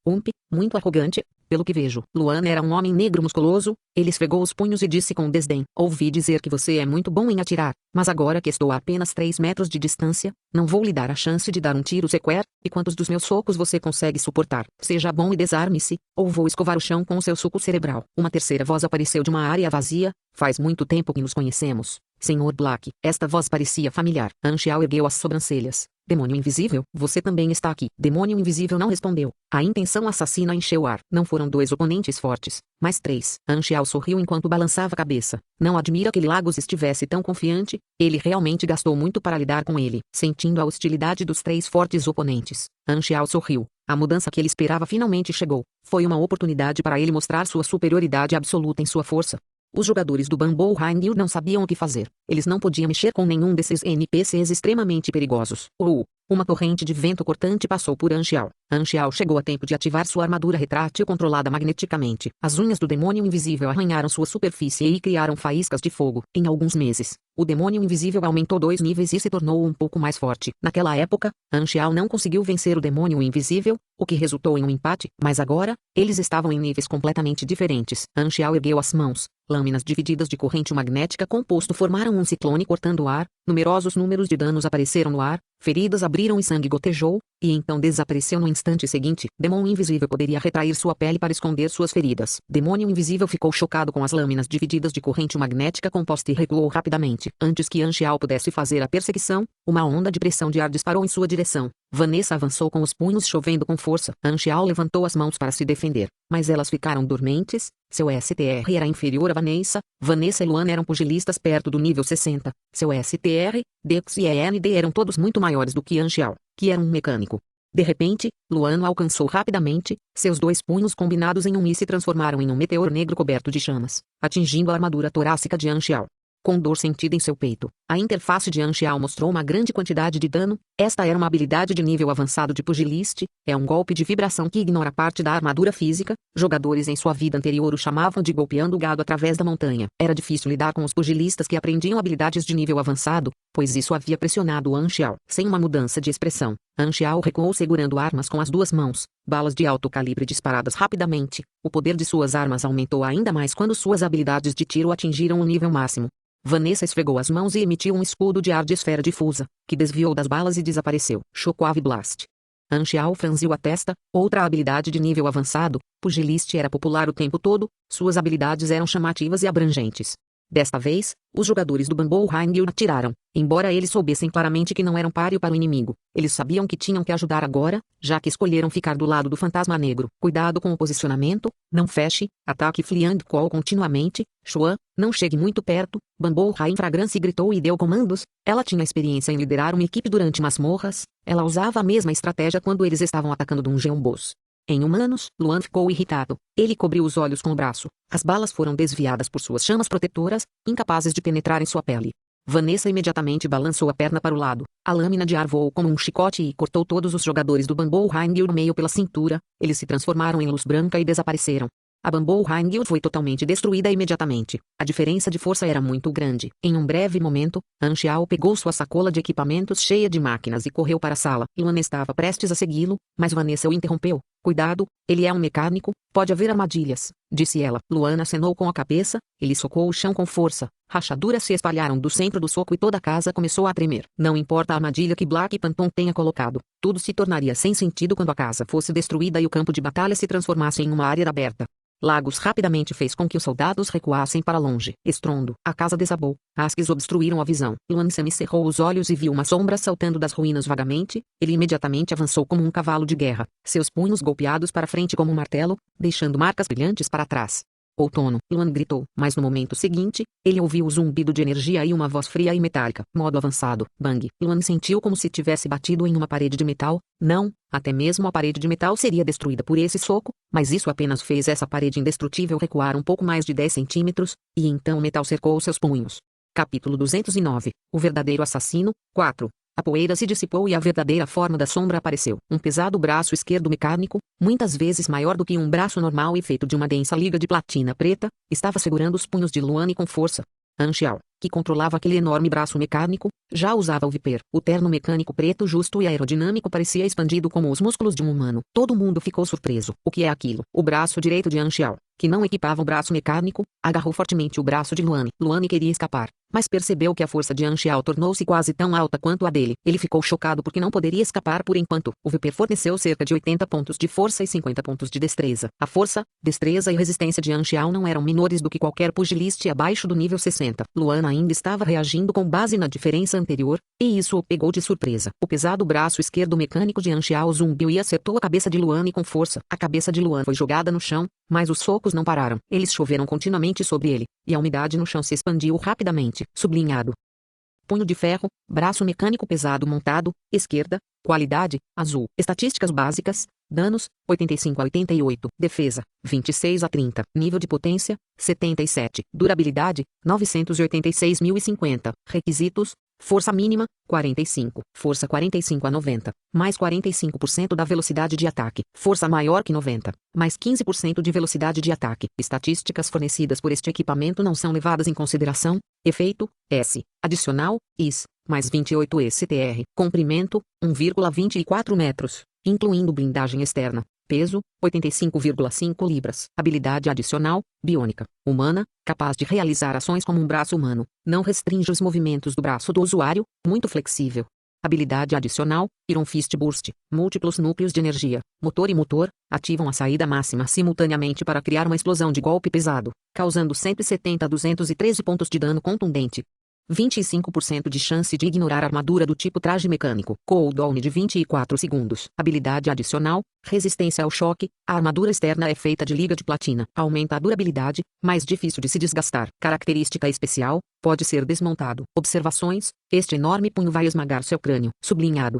muito arrogante. Pelo que vejo, Luan era um homem negro musculoso, ele esfregou os punhos e disse com desdém, ouvi dizer que você é muito bom em atirar, mas agora que estou a apenas 3 metros de distância, não vou lhe dar a chance de dar um tiro sequer, e quantos dos meus socos você consegue suportar? Seja bom e desarme-se, ou vou escovar o chão com o seu suco cerebral. Uma terceira voz apareceu de uma área vazia, faz muito tempo que nos conhecemos. Senhor Black, esta voz parecia familiar. Han Xiao ergueu as sobrancelhas. Demônio invisível, você também está aqui. Demônio invisível não respondeu. A intenção assassina encheu o ar. Não foram 2 oponentes fortes, mas 3. Han Xiao sorriu enquanto balançava a cabeça. Não admira que Lagos estivesse tão confiante, ele realmente gastou muito para lidar com ele. Sentindo a hostilidade dos 3 fortes oponentes, Han Xiao sorriu. A mudança que ele esperava finalmente chegou. Foi uma oportunidade para ele mostrar sua superioridade absoluta em sua força. Os jogadores do Bamboo High Guild não sabiam o que fazer. Eles não podiam mexer com nenhum desses NPCs extremamente perigosos. Uma corrente de vento cortante passou por Han Xiao. Han Xiao chegou a tempo de ativar sua armadura retrátil controlada magneticamente. As unhas do demônio invisível arranharam sua superfície e criaram faíscas de fogo. Em alguns meses, o demônio invisível aumentou 2 níveis e se tornou um pouco mais forte. Naquela época, Han Xiao não conseguiu vencer o demônio invisível, o que resultou em um empate, mas agora, eles estavam em níveis completamente diferentes. Han Xiao ergueu as mãos. Lâminas divididas de corrente magnética composto formaram um ciclone cortando o ar, numerosos números de danos apareceram no ar, feridas abriram e sangue gotejou, e então desapareceu no instante seguinte. Demônio invisível poderia retrair sua pele para esconder suas feridas. Demônio invisível ficou chocado com as lâminas divididas de corrente magnética composta e recuou rapidamente. Antes que Anxiao pudesse fazer a perseguição, uma onda de pressão de ar disparou em sua direção. Vanessa avançou com os punhos chovendo com força. Anxiao levantou as mãos para se defender, mas elas ficaram dormentes. Seu STR era inferior a Vanessa. Vanessa e Luan eram pugilistas perto do nível 60. Seu STR, Dex e END eram todos muito maiores do que Anxiao, que era um mecânico. De repente, Luan o alcançou rapidamente, seus dois punhos combinados em um i se transformaram em um meteor negro coberto de chamas, atingindo a armadura torácica de Anxiao. Com dor sentida em seu peito, a interface de Anxiao mostrou uma grande quantidade de dano. Esta era uma habilidade de nível avançado de pugiliste, é um golpe de vibração que ignora parte da armadura física. Jogadores em sua vida anterior o chamavam de golpeando o gado através da montanha. Era difícil lidar com os pugilistas que aprendiam habilidades de nível avançado, pois isso havia pressionado Anxiao. Sem uma mudança de expressão, Anxiao recuou segurando armas com as duas mãos, balas de alto calibre disparadas rapidamente. O poder de suas armas aumentou ainda mais quando suas habilidades de tiro atingiram o nível máximo. Vanessa esfregou as mãos e emitiu um escudo de ar de esfera difusa, que desviou das balas e desapareceu. Shockwave Blast. Anxiao franziu a testa. Outra habilidade de nível avançado, pugiliste era popular o tempo todo, suas habilidades eram chamativas e abrangentes. Desta vez, os jogadores do Bamboo High Guild atiraram, embora eles soubessem claramente que não eram páreo para o inimigo. Eles sabiam que tinham que ajudar agora, já que escolheram ficar do lado do fantasma negro. Cuidado com o posicionamento, não feche, ataque Flying Call continuamente. Xuan, não chegue muito perto. Bamboo High em fragrância gritou e deu comandos. Ela tinha experiência em liderar uma equipe durante masmorras. Ela usava a mesma estratégia quando eles estavam atacando Dungeon Boss. Em humanos, Luan ficou irritado. Ele cobriu os olhos com o braço. As balas foram desviadas por suas chamas protetoras, incapazes de penetrar em sua pele. Vanessa imediatamente balançou a perna para o lado. A lâmina de ar voou como um chicote e cortou todos os jogadores do Bamboo High Guild no meio pela cintura. Eles se transformaram em luz branca e desapareceram. A Bamboo High Guild foi totalmente destruída imediatamente. A diferença de força era muito grande. Em um breve momento, Anxiao pegou sua sacola de equipamentos cheia de máquinas e correu para a sala. Luan estava prestes a segui-lo, mas Vanessa o interrompeu. Cuidado, ele é um mecânico, pode haver armadilhas, disse ela. Luan acenou com a cabeça, ele socou o chão com força. Rachaduras se espalharam do centro do soco e toda a casa começou a tremer. Não importa a armadilha que Black Phantom tenha colocado, tudo se tornaria sem sentido quando a casa fosse destruída e o campo de batalha se transformasse em uma área aberta. Lagos rapidamente fez com que os soldados recuassem para longe. Estrondo. A casa desabou. Asques obstruíram a visão. Luan cerrou os olhos e viu uma sombra saltando das ruínas vagamente. Ele imediatamente avançou como um cavalo de guerra, seus punhos golpeados para frente como um martelo, deixando marcas brilhantes para trás. Outono, Luan gritou, mas no momento seguinte, ele ouviu o zumbido de energia e uma voz fria e metálica. Modo avançado. Bang. Luan sentiu como se tivesse batido em uma parede de metal. Não, até mesmo a parede de metal seria destruída por esse soco, mas isso apenas fez essa parede indestrutível recuar um pouco mais de 10 centímetros, e então o metal cercou seus punhos. Capítulo 209. O verdadeiro assassino. 4. A poeira se dissipou e a verdadeira forma da sombra apareceu. Um pesado braço esquerdo mecânico, muitas vezes maior do que um braço normal e feito de uma densa liga de platina preta, estava segurando os punhos de Luan com força. Anxiao, que controlava aquele enorme braço mecânico, já usava o Viper. O terno mecânico preto justo e aerodinâmico parecia expandido como os músculos de um humano. Todo mundo ficou surpreso. O que é aquilo? O braço direito de Anxiao, que não equipava o braço mecânico, agarrou fortemente o braço de Luan. Luan queria escapar, mas percebeu que a força de Anxiao tornou-se quase tão alta quanto a dele. Ele ficou chocado porque não poderia escapar por enquanto. O Viper forneceu cerca de 80 pontos de força e 50 pontos de destreza. A força, destreza e resistência de Anxiao não eram menores do que qualquer pugiliste abaixo do nível 60. Luan ainda estava reagindo com base na diferença anterior, e isso o pegou de surpresa. O pesado braço esquerdo mecânico de Anxiao zumbiu e acertou a cabeça de Luan com força. A cabeça de Luan foi jogada no chão, mas os socos não pararam. Eles choveram continuamente sobre ele, e a umidade no chão se expandiu rapidamente. Sublinhado. Punho de ferro, braço mecânico pesado montado, esquerda, qualidade, azul. Estatísticas básicas, danos, 85 a 88, defesa, 26 a 30, nível de potência, 77, durabilidade, 986.050, requisitos, força mínima, 45, força 45 a 90, mais 45% da velocidade de ataque, força maior que 90, mais 15% de velocidade de ataque. Estatísticas fornecidas por este equipamento não são levadas em consideração. Efeito, S, adicional, IS, mais 28 STR, comprimento, 1,24 metros, incluindo blindagem externa. Peso, 85,5 libras. Habilidade adicional, biônica, humana, capaz de realizar ações como um braço humano. Não restringe os movimentos do braço do usuário, muito flexível. Habilidade adicional, Iron Fist Burst. Múltiplos núcleos de energia, motor e motor, ativam a saída máxima simultaneamente para criar uma explosão de golpe pesado, causando 170 a 213 pontos de dano contundente. 25% de chance de ignorar armadura do tipo traje mecânico. Cooldown de 24 segundos. Habilidade adicional, resistência ao choque. A armadura externa é feita de liga de platina. Aumenta a durabilidade, mais difícil de se desgastar. Característica especial, pode ser desmontado. Observações, este enorme punho vai esmagar seu crânio. Sublinhado.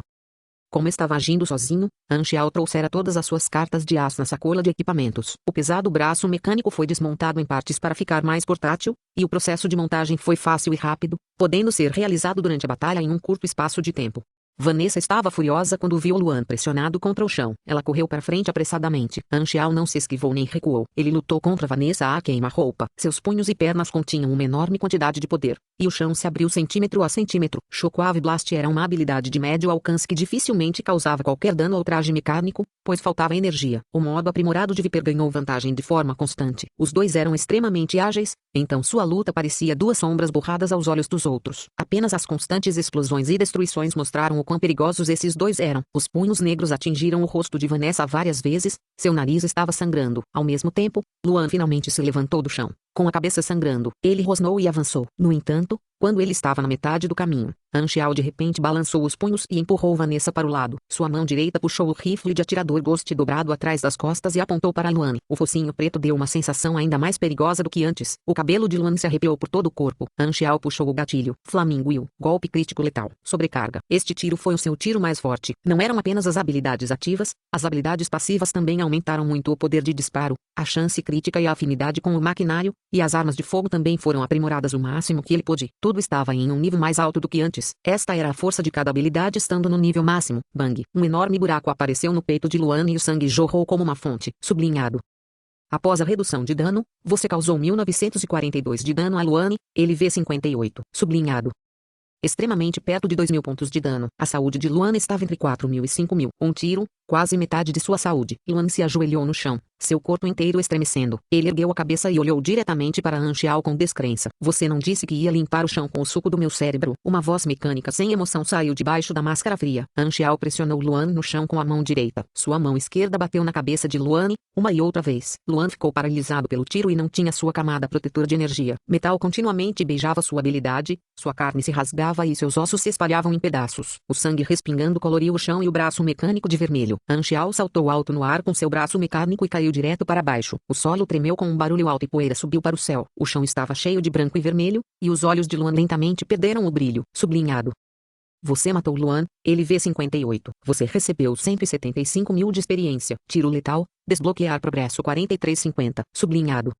Como estava agindo sozinho, Anxiao trouxera todas as suas cartas de aço na sacola de equipamentos. O pesado braço mecânico foi desmontado em partes para ficar mais portátil, e o processo de montagem foi fácil e rápido, podendo ser realizado durante a batalha em um curto espaço de tempo. Vanessa estava furiosa quando viu Luan pressionado contra o chão. Ela correu para frente apressadamente. Anxiao não se esquivou nem recuou. Ele lutou contra Vanessa a queima-roupa. Seus punhos e pernas continham uma enorme quantidade de poder, e o chão se abriu centímetro a centímetro. Shockwave Blast era uma habilidade de médio alcance que dificilmente causava qualquer dano ao traje mecânico, pois faltava energia. O modo aprimorado de Viper ganhou vantagem de forma constante. Os dois eram extremamente ágeis, então sua luta parecia duas sombras borradas aos olhos dos outros. Apenas as constantes explosões e destruições mostraram o quão perigosos esses dois eram. Os punhos negros atingiram o rosto de Vanessa várias vezes, seu nariz estava sangrando. Ao mesmo tempo, Luan finalmente se levantou do chão. Com a cabeça sangrando, ele rosnou e avançou. No entanto, quando ele estava na metade do caminho, Anxiao de repente balançou os punhos e empurrou Vanessa para o lado. Sua mão direita puxou o rifle de atirador Ghost dobrado atrás das costas e apontou para Luan. O focinho preto deu uma sensação ainda mais perigosa do que antes. O cabelo de Luan se arrepiou por todo o corpo. Anxiao puxou o gatilho. Flamingo Will. Golpe crítico letal. Sobrecarga. Este tiro foi o seu tiro mais forte. Não eram apenas as habilidades ativas, as habilidades passivas também aumentaram muito o poder de disparo, a chance crítica e a afinidade com o maquinário, e as armas de fogo também foram aprimoradas o máximo que ele pôde. Tudo estava em um nível mais alto do que antes. Esta era a força de cada habilidade estando no nível máximo. Bang! Um enorme buraco apareceu no peito de Luan e o sangue jorrou como uma fonte. Sublinhado. Após a redução de dano, você causou 1942 de dano a Luan, ele vê 58. Sublinhado. Extremamente perto de 2.000 pontos de dano. A saúde de Luan estava entre 4.000 e 5.000. Um tiro, quase metade de sua saúde. Luan se ajoelhou no chão, seu corpo inteiro estremecendo. Ele ergueu a cabeça e olhou diretamente para Anxiao com descrença. Você não disse que ia limpar o chão com o suco do meu cérebro? Uma voz mecânica sem emoção saiu debaixo da máscara fria. Anxiao pressionou Luan no chão com a mão direita. Sua mão esquerda bateu na cabeça de Luan, uma e outra vez. Luan ficou paralisado pelo tiro e não tinha sua camada protetora de energia. Metal continuamente beijava sua habilidade, sua carne se rasgava e seus ossos se espalhavam em pedaços. O sangue respingando coloriu o chão e o braço mecânico de vermelho. Anxiao saltou alto no ar com seu braço mecânico e caiu direto para baixo. O solo tremeu com um barulho alto e poeira subiu para o céu. O chão estava cheio de branco e vermelho, e os olhos de Luan lentamente perderam o brilho. Sublinhado. Você matou Luan, ele vê 58. Você recebeu 175.000 de experiência. Tiro letal, desbloquear progresso 4350. Sublinhado.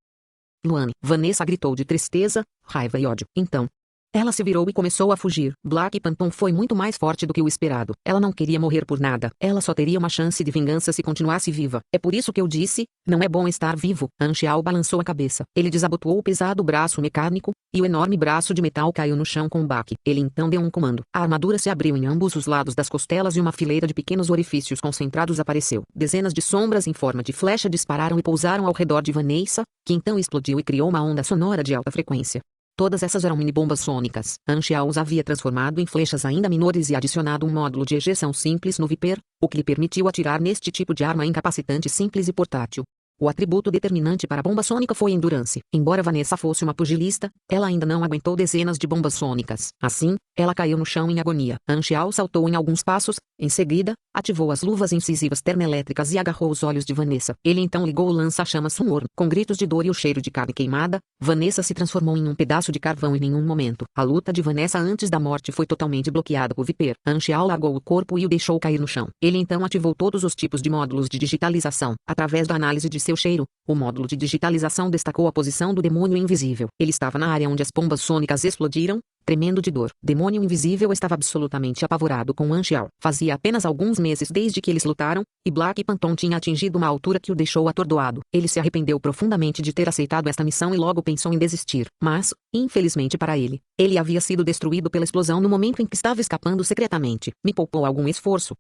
Luan, Vanessa gritou de tristeza, raiva e ódio. Então, ela se virou e começou a fugir. Black Phantom foi muito mais forte do que o esperado. Ela não queria morrer por nada. Ela só teria uma chance de vingança se continuasse viva. É por isso que eu disse, não é bom estar vivo. Anxiao balançou a cabeça. Ele desabotoou o pesado braço mecânico, e o enorme braço de metal caiu no chão com um baque. Ele então deu um comando. A armadura se abriu em ambos os lados das costelas e uma fileira de pequenos orifícios concentrados apareceu. Dezenas de sombras em forma de flecha dispararam e pousaram ao redor de Vanessa, que então explodiu e criou uma onda sonora de alta frequência. Todas essas eram mini-bombas sônicas. Anxiao os havia transformado em flechas ainda menores e adicionado um módulo de ejeção simples no Viper, o que lhe permitiu atirar neste tipo de arma incapacitante simples e portátil. O atributo determinante para a bomba sônica foi Endurance. Embora Vanessa fosse uma pugilista, ela ainda não aguentou dezenas de bombas sônicas. Assim, ela caiu no chão em agonia. Anxiao saltou em alguns passos, em seguida, ativou as luvas incisivas termoelétricas e agarrou os olhos de Vanessa. Ele então ligou o lança-chamas Sunworm. Com gritos de dor e o cheiro de carne queimada, Vanessa se transformou em um pedaço de carvão em nenhum momento. A luta de Vanessa antes da morte foi totalmente bloqueada por Viper. Anxiao largou o corpo e o deixou cair no chão. Ele então ativou todos os tipos de módulos de digitalização. Através da análise de seu cheiro, o módulo de digitalização destacou a posição do demônio invisível. Ele estava na área onde as bombas sônicas explodiram, tremendo de dor. Demônio invisível estava absolutamente apavorado com Anxiao. Fazia apenas alguns meses desde que eles lutaram, e Black Phantom tinha atingido uma altura que o deixou atordoado. Ele se arrependeu profundamente de ter aceitado esta missão e logo pensou em desistir. Mas, infelizmente para ele havia sido destruído pela explosão no momento em que estava escapando secretamente. Me poupou algum esforço.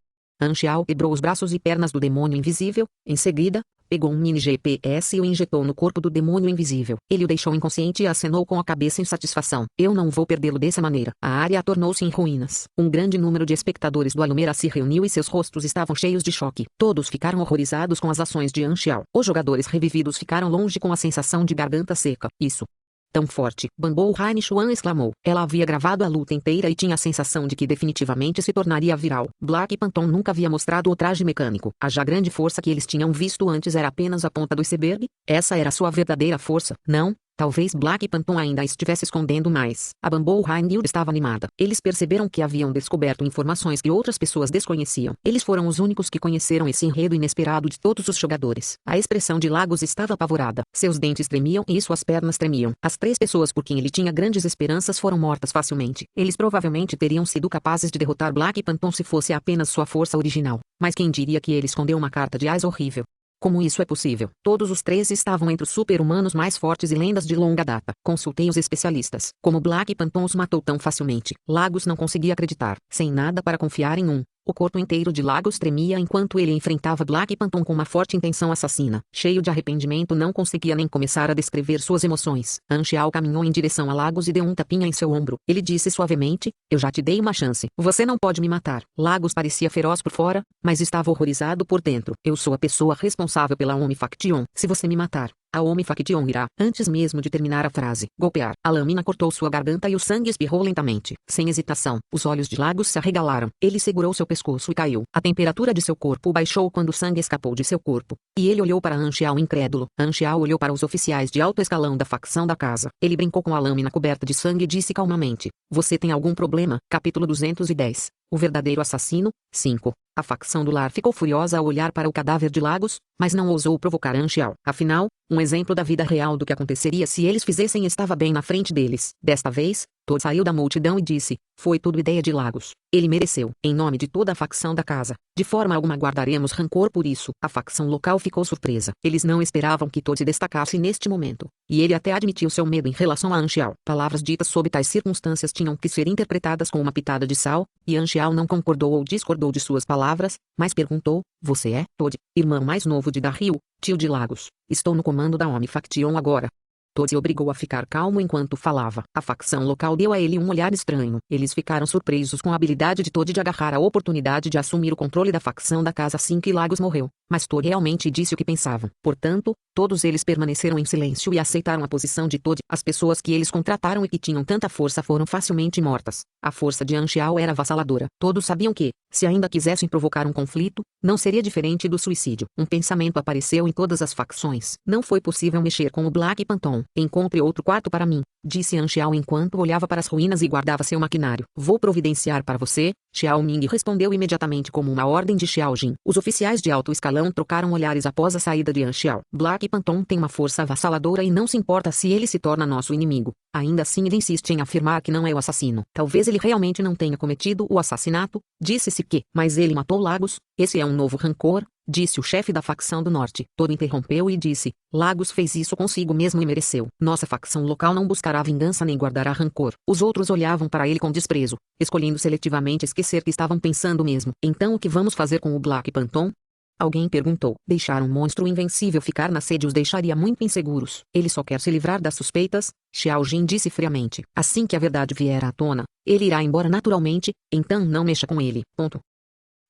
Xiao quebrou os braços e pernas do demônio invisível. Em seguida, pegou um mini GPS e o injetou no corpo do demônio invisível. Ele o deixou inconsciente e acenou com a cabeça em satisfação. Eu não vou perdê-lo dessa maneira. A área tornou-se em ruínas. Um grande número de espectadores do Alumera se reuniu e seus rostos estavam cheios de choque. Todos ficaram horrorizados com as ações de Xiao. Os jogadores revividos ficaram longe com a sensação de garganta seca. Isso. Tão forte, Bamboo Rain Xuan exclamou. Ela havia gravado a luta inteira e tinha a sensação de que definitivamente se tornaria viral. Black Phantom nunca havia mostrado o traje mecânico. A já grande força que eles tinham visto antes era apenas a ponta do iceberg? Essa era sua verdadeira força? Não. Talvez Black Phantom ainda estivesse escondendo mais. A Bamboo Rain Guild estava animada. Eles perceberam que haviam descoberto informações que outras pessoas desconheciam. Eles foram os únicos que conheceram esse enredo inesperado de todos os jogadores. A expressão de Lagos estava apavorada. Seus dentes tremiam e suas pernas tremiam. As 3 pessoas por quem ele tinha grandes esperanças foram mortas facilmente. Eles provavelmente teriam sido capazes de derrotar Black Phantom se fosse apenas sua força original. Mas quem diria que ele escondeu uma carta de ás horrível? Como isso é possível? Todos os 3 estavam entre os super-humanos mais fortes e lendas de longa data. Consultei os especialistas. Como Black Phantom os matou tão facilmente? Lagos não conseguia acreditar. Sem nada para confiar em o corpo inteiro de Lagos tremia enquanto ele enfrentava Black Phantom com uma forte intenção assassina. Cheio de arrependimento, não conseguia nem começar a descrever suas emoções. Xiao caminhou em direção a Lagos e deu um tapinha em seu ombro. Ele disse suavemente: eu já te dei uma chance. Você não pode me matar. Lagos parecia feroz por fora, mas estava horrorizado por dentro. Eu sou a pessoa responsável pela Omi Faction. Se você me matar, a Omi Faction irá, antes mesmo de terminar a frase, golpear. A lâmina cortou sua garganta e o sangue espirrou lentamente. Sem hesitação, os olhos de Lagos se arregalaram. Ele segurou seu pescoço e caiu. A temperatura de seu corpo baixou quando o sangue escapou de seu corpo. E ele olhou para Xiao incrédulo. Xiao olhou para os oficiais de alto escalão da facção da casa. Ele brincou com a lâmina coberta de sangue e disse calmamente: você tem algum problema? Capítulo 210. O verdadeiro assassino. 5. A facção do lar ficou furiosa ao olhar para o cadáver de Lagos, mas não ousou provocar Xiao. Afinal, um exemplo da vida real do que aconteceria se eles fizessem estava bem na frente deles. Desta vez, Todd saiu da multidão e disse: foi tudo ideia de Lagos. Ele mereceu. Em nome de toda a facção da casa. De forma alguma guardaremos rancor por isso. A facção local ficou surpresa. Eles não esperavam que Todd se destacasse neste momento. E ele até admitiu seu medo em relação a Xiao. Palavras ditas sob tais circunstâncias tinham que ser interpretadas com uma pitada de sal, e Xiao não concordou ou discordou de suas palavras, mas perguntou: você é, Todd, irmão mais novo de Darryl, tio de Lagos? Estou no comando da Omi Faction agora. Todd se obrigou a ficar calmo enquanto falava. A facção local deu a ele um olhar estranho. Eles ficaram surpresos com a habilidade de Todd de agarrar a oportunidade de assumir o controle da facção da casa assim que Lagos morreu. Mas Todd realmente disse o que pensavam. Portanto, todos eles permaneceram em silêncio e aceitaram a posição de Todd. As pessoas que eles contrataram e que tinham tanta força foram facilmente mortas. A força de Xiao era avassaladora. Todos sabiam que, se ainda quisessem provocar um conflito, não seria diferente do suicídio. Um pensamento apareceu em todas as facções. Não foi possível mexer com o Black Phantom. Encontre outro quarto para mim, disse Xiao enquanto olhava para as ruínas e guardava seu maquinário. Vou providenciar para você, Xiao Ming respondeu imediatamente como uma ordem de Xiao Jin. Os oficiais de alto escalão trocaram olhares após a saída de Xiao. Black Phantom tem uma força avassaladora e não se importa se ele se torna nosso inimigo. Ainda assim ele insiste em afirmar que não é o assassino. Talvez ele realmente não tenha cometido o assassinato, disse-se que, mas ele matou Lagos, esse é um novo rancor, disse o chefe da facção do norte. Todd interrompeu e disse: Lagos fez isso consigo mesmo e mereceu. Nossa facção local não buscará vingança nem guardará rancor. Os outros olhavam para ele com desprezo, escolhendo seletivamente esquecer que estavam pensando mesmo. Então o que vamos fazer com o Black Phantom? Alguém perguntou. Deixar um monstro invencível ficar na sede os deixaria muito inseguros. Ele só quer se livrar das suspeitas, Xiao Jin disse friamente. Assim que a verdade vier à tona, ele irá embora naturalmente, então não mexa com ele. Ponto.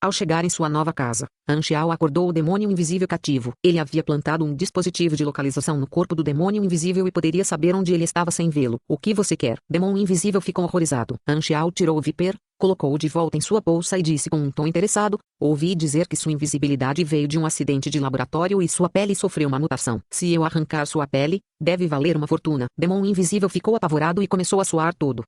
Ao chegar em sua nova casa, Xiao acordou o demônio invisível cativo. Ele havia plantado um dispositivo de localização no corpo do demônio invisível e poderia saber onde ele estava sem vê-lo. O que você quer? Demônio invisível ficou horrorizado. Xiao tirou o Viper, colocou-o de volta em sua bolsa e disse com um tom interessado: ouvi dizer que sua invisibilidade veio de um acidente de laboratório e sua pele sofreu uma mutação. Se eu arrancar sua pele, deve valer uma fortuna. Demônio invisível ficou apavorado e começou a suar todo.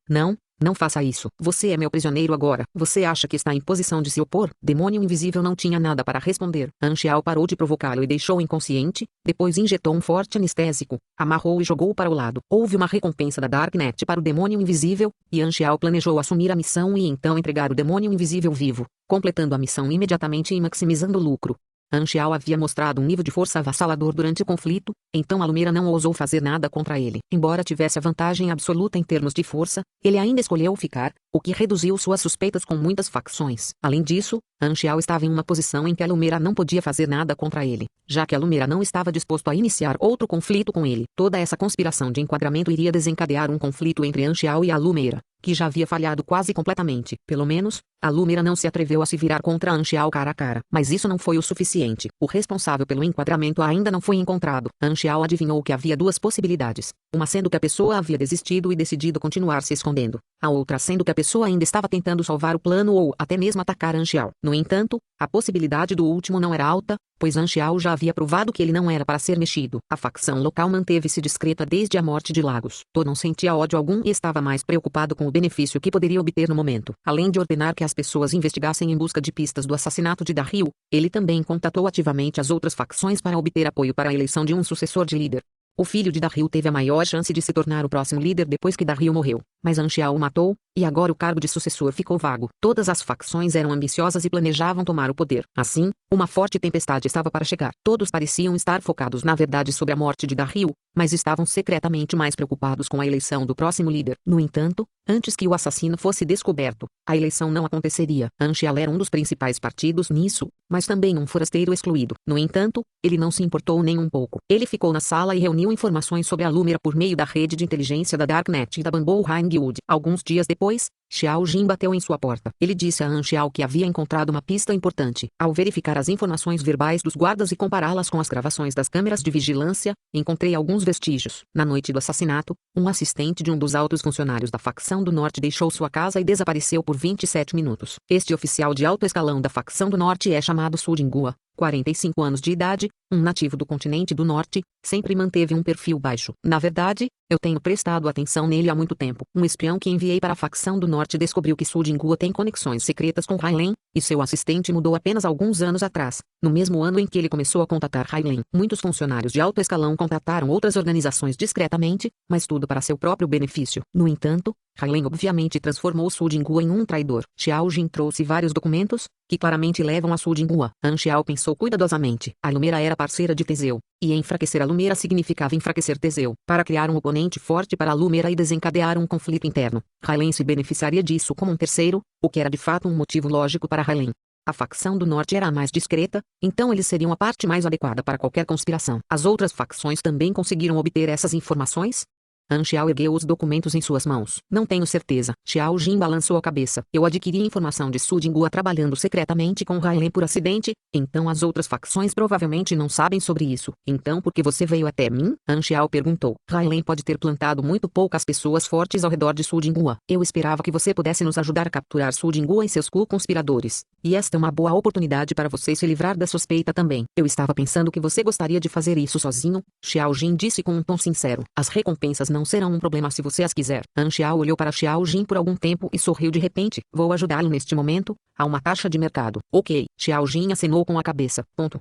Não faça isso. Você é meu prisioneiro agora. Você acha que está em posição de se opor? Demônio invisível não tinha nada para responder. Xiao parou de provocá-lo e deixou inconsciente, depois injetou um forte anestésico, amarrou e jogou para o lado. Houve uma recompensa da Darknet para o demônio invisível, e Xiao planejou assumir a missão e então entregar o demônio invisível vivo, completando a missão imediatamente e maximizando o lucro. Anxiao havia mostrado um nível de força avassalador durante o conflito, então Alumera não ousou fazer nada contra ele. Embora tivesse a vantagem absoluta em termos de força, ele ainda escolheu ficar, o que reduziu suas suspeitas com muitas facções. Além disso, Anxiao estava em uma posição em que Alumera não podia fazer nada contra ele, já que Alumera não estava disposto a iniciar outro conflito com ele. Toda essa conspiração de enquadramento iria desencadear um conflito entre Anxiao e Alumera, que já havia falhado quase completamente. Pelo menos, Alumera não se atreveu a se virar contra Anxiao cara a cara. Mas isso não foi o suficiente. O responsável pelo enquadramento ainda não foi encontrado. Anxiao adivinhou que havia duas possibilidades. Uma sendo que a pessoa havia desistido e decidido continuar se escondendo. A outra sendo que a pessoa ainda estava tentando salvar o plano ou até mesmo atacar Anxiao. No entanto, a possibilidade do último não era alta, pois Anxiao já havia provado que ele não era para ser mexido. A facção local manteve-se discreta desde a morte de Lagos. Tô não sentia ódio algum e estava mais preocupado com o benefício que poderia obter no momento. Além de ordenar que as pessoas investigassem em busca de pistas do assassinato de Darryl, ele também contatou ativamente as outras facções para obter apoio para a eleição de um sucessor de líder. O filho de Darryl teve a maior chance de se tornar o próximo líder depois que Darryl morreu, mas Anxiao o matou, e agora o cargo de sucessor ficou vago. Todas as facções eram ambiciosas e planejavam tomar o poder. Assim, uma forte tempestade estava para chegar. Todos pareciam estar focados na verdade sobre a morte de Darryl, mas estavam secretamente mais preocupados com a eleição do próximo líder. No entanto, antes que o assassino fosse descoberto, a eleição não aconteceria. Anxiao era um dos principais partidos nisso, mas também um forasteiro excluído. No entanto, ele não se importou nem um pouco. Ele ficou na sala e reuniu informações sobre a Alumera por meio da rede de inteligência da Darknet e da Bamboo Hangwood. Alguns dias depois, Xiao Jin bateu em sua porta. Ele disse a Anxiao que havia encontrado uma pista importante. Ao verificar as informações verbais dos guardas e compará-las com as gravações das câmeras de vigilância, encontrei alguns vestígios. Na noite do assassinato, um assistente de um dos altos funcionários da facção do Norte deixou sua casa e desapareceu por 27 minutos. Este oficial de alto escalão da facção do Norte é chamado Su Jingua, 45 anos de idade, um nativo do continente do Norte, sempre manteve um perfil baixo. Na verdade, eu tenho prestado atenção nele há muito tempo. Um espião que enviei para a facção do Norte descobriu que Su Jingua tem conexões secretas com Hailen, e seu assistente mudou apenas alguns anos atrás, no mesmo ano em que ele começou a contatar Hailen. Muitos funcionários de alto escalão contataram outras organizações discretamente, mas tudo para seu próprio benefício. No entanto, Hailen obviamente transformou Su Jingua em um traidor. Xiao Jin trouxe vários documentos, que claramente levam a Su Jingua. Anxiao pensou cuidadosamente. A Alumera era parceira de Teseu, e enfraquecer a Alumera significava enfraquecer Teseu. Para criar um oponente forte para a Alumera e desencadear um conflito interno, Hailen se beneficiaria disso como um terceiro, o que era de fato um motivo lógico para Hailen. A facção do Norte era a mais discreta, então eles seriam a parte mais adequada para qualquer conspiração. As outras facções também conseguiram obter essas informações? Anxiao ergueu os documentos em suas mãos. Não tenho certeza. Xiao Jin balançou a cabeça. Eu adquiri informação de Su Jingua trabalhando secretamente com Hailen por acidente, então as outras facções provavelmente não sabem sobre isso. Então por que você veio até mim? Anxiao perguntou. Hailen pode ter plantado muito poucas pessoas fortes ao redor de Su Jingua. Eu esperava que você pudesse nos ajudar a capturar Su Jingua e seus co-conspiradores. E esta é uma boa oportunidade para você se livrar da suspeita também. Eu estava pensando que você gostaria de fazer isso sozinho, Xiao Jin disse com um tom sincero. As recompensas não serão um problema se você as quiser. Anxiao olhou para Xiao Jin por algum tempo e sorriu de repente. Vou ajudá-lo neste momento, há uma taxa de mercado. Ok, Xiao Jin acenou com a cabeça. Ponto.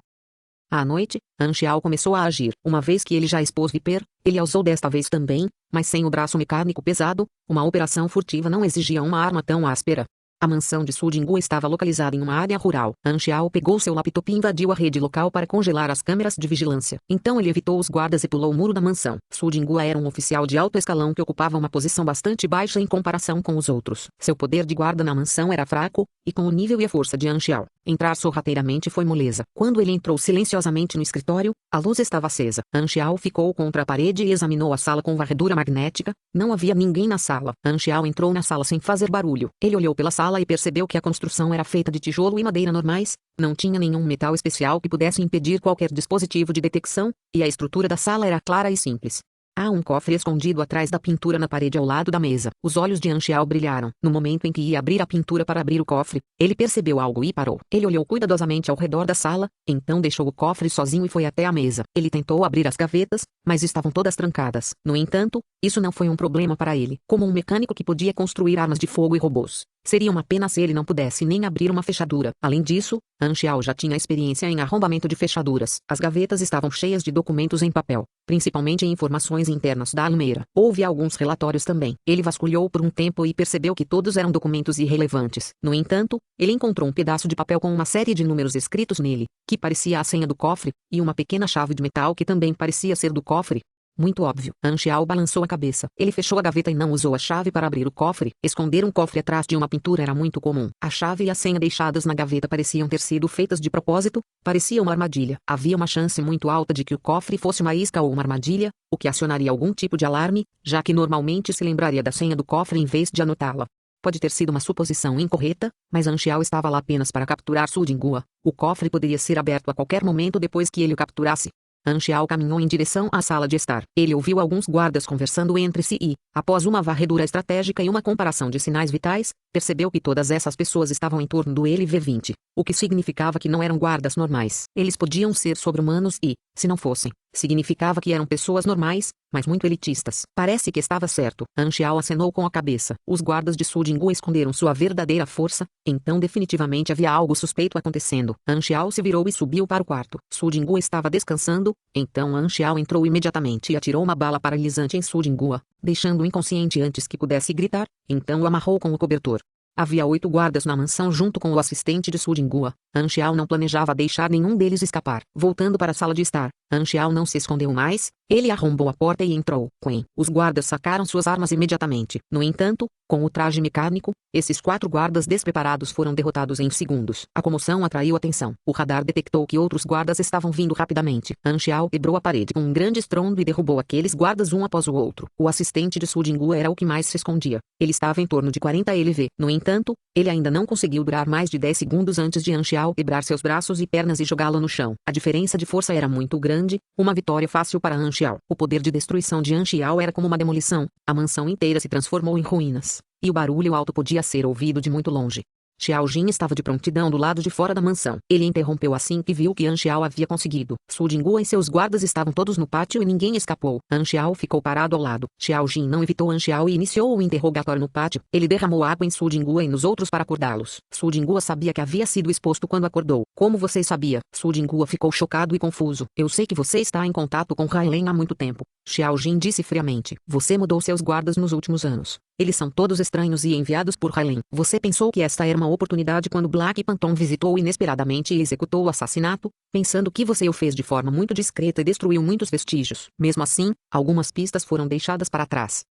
À noite, Anxiao começou a agir. Uma vez que ele já expôs Viper, ele a usou desta vez também, mas sem o braço mecânico pesado. Uma operação furtiva não exigia uma arma tão áspera. A mansão de Su Jingua estava localizada em uma área rural. Anxiao pegou seu laptop e invadiu a rede local para congelar as câmeras de vigilância. Então ele evitou os guardas e pulou o muro da mansão. Su Jingua era um oficial de alto escalão que ocupava uma posição bastante baixa em comparação com os outros. Seu poder de guarda na mansão era fraco, e com o nível e a força de Anxiao, entrar sorrateiramente foi moleza. Quando ele entrou silenciosamente no escritório, a luz estava acesa. Anxiao ficou contra a parede e examinou a sala com varredura magnética. Não havia ninguém na sala. Anxiao entrou na sala sem fazer barulho. Ele olhou pela sala e percebeu que a construção era feita de tijolo e madeira normais, não tinha nenhum metal especial que pudesse impedir qualquer dispositivo de detecção, e a estrutura da sala era clara e simples. Há um cofre escondido atrás da pintura na parede ao lado da mesa. Os olhos de Anxiao brilharam. No momento em que ia abrir a pintura para abrir o cofre, ele percebeu algo e parou. Ele olhou cuidadosamente ao redor da sala, então deixou o cofre sozinho e foi até a mesa. Ele tentou abrir as gavetas, mas estavam todas trancadas. No entanto, Isso não foi um problema para ele. Como um mecânico que podia construir armas de fogo e robôs, seria uma pena se ele não pudesse nem abrir uma fechadura. Além disso, Han Xiao já tinha experiência em arrombamento de fechaduras. As gavetas estavam cheias de documentos em papel, principalmente informações internas da Almeida. Houve alguns relatórios também. Ele vasculhou por um tempo e percebeu que todos eram documentos irrelevantes. No entanto, ele encontrou um pedaço de papel com uma série de números escritos nele, que parecia a senha do cofre, e uma pequena chave de metal que também parecia ser do cofre. Muito óbvio. Han Xiao balançou a cabeça. Ele fechou a gaveta e não usou a chave para abrir o cofre. Esconder um cofre atrás de uma pintura era muito comum. A chave e a senha deixadas na gaveta pareciam ter sido feitas de propósito. Parecia uma armadilha. Havia uma chance muito alta de que o cofre fosse uma isca ou uma armadilha, o que acionaria algum tipo de alarme, já que normalmente se lembraria da senha do cofre em vez de anotá-la. Pode ter sido uma suposição incorreta, mas Han Xiao estava lá apenas para capturar Su Jingua. O cofre poderia ser aberto a qualquer momento depois que ele o capturasse. Han Xiao caminhou em direção à sala de estar. Ele ouviu alguns guardas conversando entre si e, após uma varredura estratégica e uma comparação de sinais vitais, percebeu que todas essas pessoas estavam em torno do LV-20, o que significava que não eram guardas normais. Eles podiam ser sobre-humanos e, se não fossem, significava que eram pessoas normais, mas muito elitistas. Parece que estava certo. Han Xiao acenou com a cabeça. Os guardas de Su Jinggu esconderam sua verdadeira força, então definitivamente havia algo suspeito acontecendo. Han Xiao se virou e subiu para o quarto. Su Jinggu estava descansando, então Han Xiao entrou imediatamente e atirou uma bala paralisante em Su Jinggu, deixando-o inconsciente antes que pudesse gritar, então o amarrou com o cobertor. Havia 8 guardas na mansão junto com o assistente de Su Jinggu. Han Xiao não planejava deixar nenhum deles escapar. Voltando para a sala de estar, Han Xiao não se escondeu mais, ele arrombou a porta e entrou. Os guardas sacaram suas armas imediatamente. No entanto, com o traje mecânico, esses 4 guardas despreparados foram derrotados em segundos. A comoção atraiu atenção. O radar detectou que outros guardas estavam vindo rapidamente. Han Xiao quebrou a parede com um grande estrondo e derrubou aqueles guardas um após o outro. O assistente de Su Jinggu era o que mais se escondia. Ele estava em torno de 40 LV. No entanto, ele ainda não conseguiu durar mais de 10 segundos antes de Han Xiao quebrar seus braços e pernas e jogá-lo no chão. A diferença de força era muito grande, uma vitória fácil para Han Xiao. O poder de destruição de Han Xiao era como uma demolição. A mansão inteira se transformou em ruínas, e o barulho alto podia ser ouvido de muito longe. Xiao Jin estava de prontidão do lado de fora da mansão. Ele interrompeu assim que viu que Han Xiao havia conseguido. Su Jinggu e seus guardas estavam todos no pátio e ninguém escapou. Han Xiao ficou parado ao lado. Xiao Jin não evitou Han Xiao e iniciou o interrogatório no pátio. Ele derramou água em Su Jinggu e nos outros para acordá-los. Su Jinggu sabia que havia sido exposto quando acordou. Como você sabia? Su Jinggu ficou chocado e confuso. Eu sei que você está em contato com Hailen há muito tempo. Xiao Jin disse friamente. Você mudou seus guardas nos últimos anos. Eles são todos estranhos e enviados por Hailen. Você pensou que esta era uma oportunidade quando Black Phantom visitou inesperadamente e executou o assassinato, pensando que você o fez de forma muito discreta e destruiu muitos vestígios. Mesmo assim, algumas pistas foram deixadas para trás.